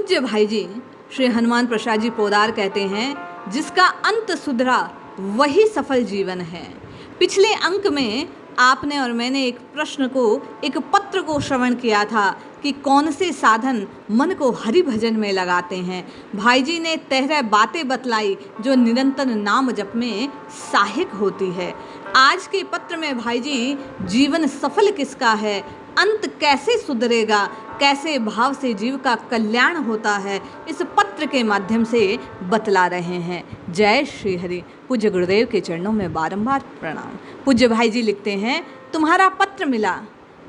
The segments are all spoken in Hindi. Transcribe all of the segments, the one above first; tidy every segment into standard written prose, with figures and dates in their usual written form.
पूज्य भाई जी श्री हनुमान प्रसाद जी पोदार कहते हैं, जिसका अंत सुधरा वही सफल जीवन है। पिछले अंक में आपने और मैंने एक पत्र को श्रवण किया था कि कौन से साधन मन को हरि भजन में लगाते हैं। भाई जी ने 13 बातें बतलाई जो निरंतर नाम जप में सहायक होती है। आज के पत्र में भाई जी जीवन सफल किसका है, अंत कैसे सुधरेगा, कैसे भाव से जीव का कल्याण होता है, इस पत्र के माध्यम से बतला रहे हैं। जय श्री हरि। पूज्य गुरुदेव के चरणों में बारंबार प्रणाम। पूज्य भाई जी लिखते हैं, तुम्हारा पत्र मिला,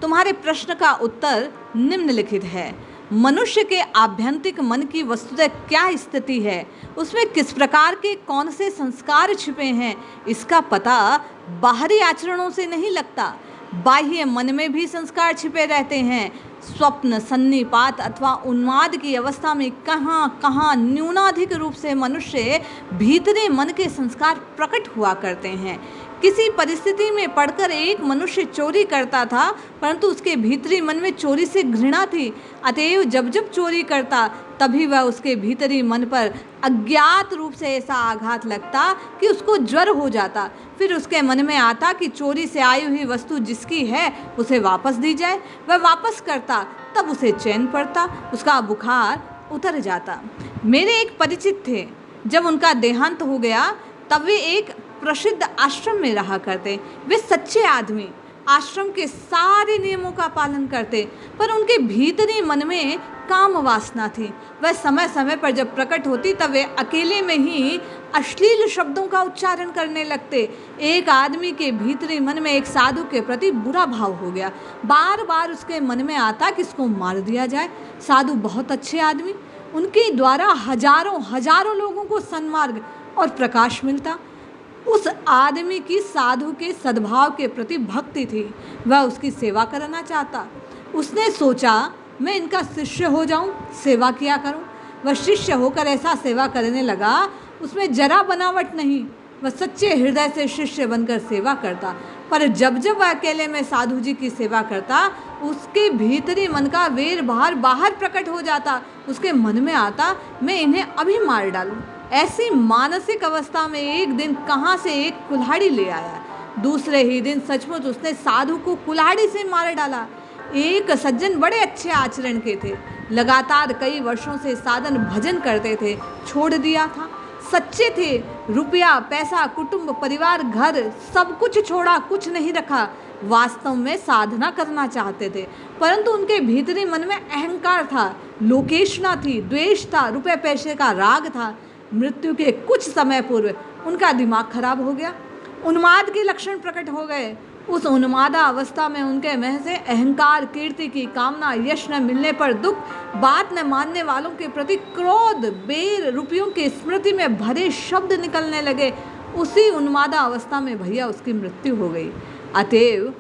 तुम्हारे प्रश्न का उत्तर निम्नलिखित है। मनुष्य के आभ्यंतरिक मन की वस्तुतः क्या स्थिति है, उसमें किस प्रकार के कौन से संस्कार छिपे हैं, इसका पता बाहरी आचरणों से नहीं लगता। बाह्य मन में भी संस्कार छिपे रहते हैं। स्वप्न, सन्निपात अथवा उन्माद की अवस्था में कहाँ कहाँ न्यूनाधिक रूप से मनुष्य भीतरी मन के संस्कार प्रकट हुआ करते हैं। किसी परिस्थिति में पड़कर एक मनुष्य चोरी करता था, परंतु उसके भीतरी मन में चोरी से घृणा थी। अतएव जब जब चोरी करता तभी वह उसके भीतरी मन पर अज्ञात रूप से ऐसा आघात लगता कि उसको ज्वर हो जाता। फिर उसके मन में आता कि चोरी से आई हुई वस्तु जिसकी है उसे वापस दी जाए। वह वापस करता, तब उसे चैन पड़ता, उसका बुखार उतर जाता। मेरे एक परिचित थे, जब उनका देहांत हो गया तब वे एक प्रसिद्ध आश्रम में रहा करते। वे सच्चे आदमी, आश्रम के सारे नियमों का पालन करते, पर उनके भीतरी मन में काम वासना थी। वह समय समय पर जब प्रकट होती तब वे अकेले में ही अश्लील शब्दों का उच्चारण करने लगते। एक आदमी के भीतरी मन में एक साधु के प्रति बुरा भाव हो गया। बार बार उसके मन में आता कि इसको मार दिया जाए। साधु बहुत अच्छे आदमी, उनके द्वारा हजारों हजारों लोगों को सन्मार्ग और प्रकाश मिलता। उस आदमी की साधु के सद्भाव के प्रति भक्ति थी, वह उसकी सेवा करना चाहता। उसने सोचा मैं इनका शिष्य हो जाऊं, सेवा किया करूं। वह शिष्य होकर ऐसा सेवा करने लगा, उसमें जरा बनावट नहीं। वह सच्चे हृदय से शिष्य बनकर सेवा करता। पर जब जब वह अकेले में साधु जी की सेवा करता, उसके भीतरी मन का वेर बाहर प्रकट हो जाता। उसके मन में आता मैं इन्हें अभी मार डालूं। ऐसी मानसिक अवस्था में एक दिन कहाँ से एक कुल्हाड़ी ले आया। दूसरे ही दिन सचमुच उसने साधु को कुल्हाड़ी से मार डाला। एक सज्जन बड़े अच्छे आचरण के थे, लगातार कई वर्षों से साधन भजन करते थे, छोड़ दिया था। सच्चे थे, रुपया पैसा कुटुंब परिवार घर सब कुछ छोड़ा, कुछ नहीं रखा। वास्तव में साधना करना चाहते थे, परंतु उनके भीतरी मन में अहंकार था, लोकेशना थी, द्वेष था, रुपये पैसे का राग था। मृत्यु के कुछ समय पूर्व उनका दिमाग खराब हो गया, उन्माद के लक्षण प्रकट हो गए। उस उन्मादा अवस्था में उनके मुंह से अहंकार, कीर्ति की कामना, यश न मिलने पर दुख, बात न मानने वालों के प्रति क्रोध, बेर, रुपयों की स्मृति में भरे शब्द निकलने लगे। उसी उन्मादा अवस्था में भैया उसकी मृत्यु हो गई। अतएव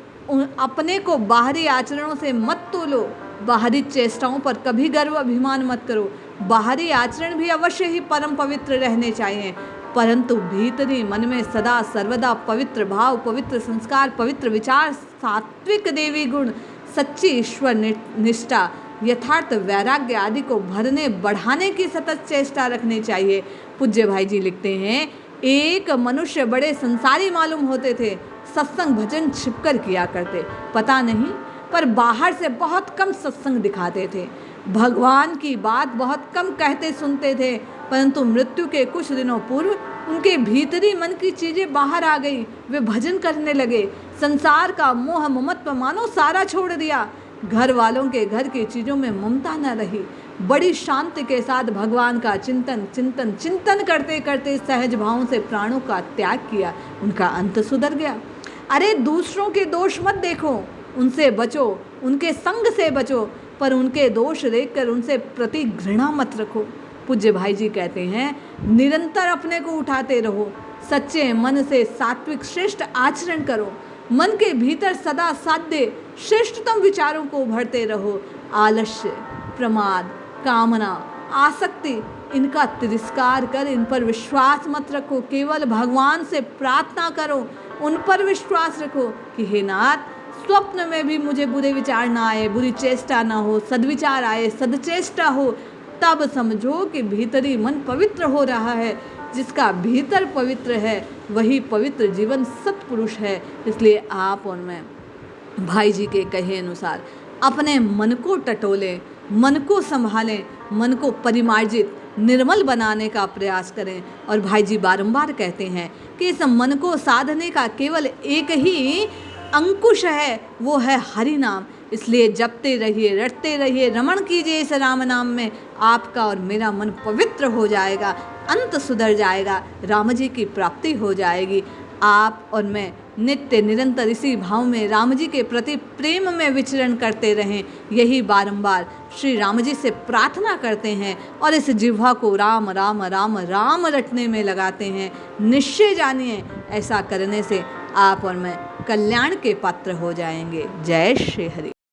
अपने को बाहरी आचरणों से मत तोलो, बाहरी चेष्टाओं पर कभी गर्व अभिमान मत करो। बाहरी आचरण भी अवश्य ही परम पवित्र रहने चाहिए, परंतु भीतरी मन में सदा सर्वदा पवित्र भाव, पवित्र संस्कार, पवित्र विचार, सात्विक देवी गुण, सच्ची ईश्वर निष्ठा, यथार्थ वैराग्य आदि को भरने बढ़ाने की सतत चेष्टा रखनी चाहिए। पूज्य भाई जी लिखते हैं, एक मनुष्य बड़े संसारी मालूम होते थे, सत्संग भजन छिपकर किया करते, पता नहीं, पर बाहर से बहुत कम सत्संग दिखाते थे। भगवान की बात बहुत कम कहते सुनते थे, परंतु मृत्यु के कुछ दिनों पूर्व उनके भीतरी मन की चीज़ें बाहर आ गई। वे भजन करने लगे, संसार का मोह ममत्व मानो सारा छोड़ दिया। घर वालों के घर की चीज़ों में ममता न रही। बड़ी शांति के साथ भगवान का चिंतन करते करते सहज भावों से प्राणों का त्याग किया। उनका अंत सुधर गया। अरे दूसरों के दोष मत देखो, उनसे बचो, उनके संग से बचो, पर उनके दोष देखकर उनसे प्रति घृणा मत रखो। पूज्य भाई जी कहते हैं, निरंतर अपने को उठाते रहो, सच्चे मन से सात्विक श्रेष्ठ आचरण करो, मन के भीतर सदा साध्य श्रेष्ठतम विचारों को उभरते रहो। आलस्य, प्रमाद, कामना, आसक्ति, इनका तिरस्कार कर इन पर विश्वास मत रखो। केवल भगवान से प्रार्थना करो, उन पर विश्वास रखो कि हे नाथ, स्वप्न में भी मुझे बुरे विचार ना आए, बुरी चेष्टा ना हो, सद्विचार आए, सदचेष्टा हो, तब समझो कि भीतरी मन पवित्र हो रहा है। जिसका भीतर पवित्र है वही पवित्र जीवन सत्पुरुष है। इसलिए आप और मैं भाई जी के कहे अनुसार अपने मन को टटोलें, मन को संभालें, मन को परिमार्जित निर्मल बनाने का प्रयास करें। और भाई जी बारंबार कहते हैं कि इस मन को साधने का केवल एक ही अंकुश है, वो है हरि नाम। इसलिए जपते रहिए, रटते रहिए, रमण कीजिए इस राम नाम में। आपका और मेरा मन पवित्र हो जाएगा, अंत सुधर जाएगा, राम जी की प्राप्ति हो जाएगी। आप और मैं नित्य निरंतर इसी भाव में राम जी के प्रति प्रेम में विचरण करते रहें, यही बारंबार श्री राम जी से प्रार्थना करते हैं और इस जिह्वा को राम राम राम राम रटने में लगाते हैं। निश्चय जानिए ऐसा करने से आप और मैं कल्याण के पात्र हो जाएंगे। जय श्री हरि।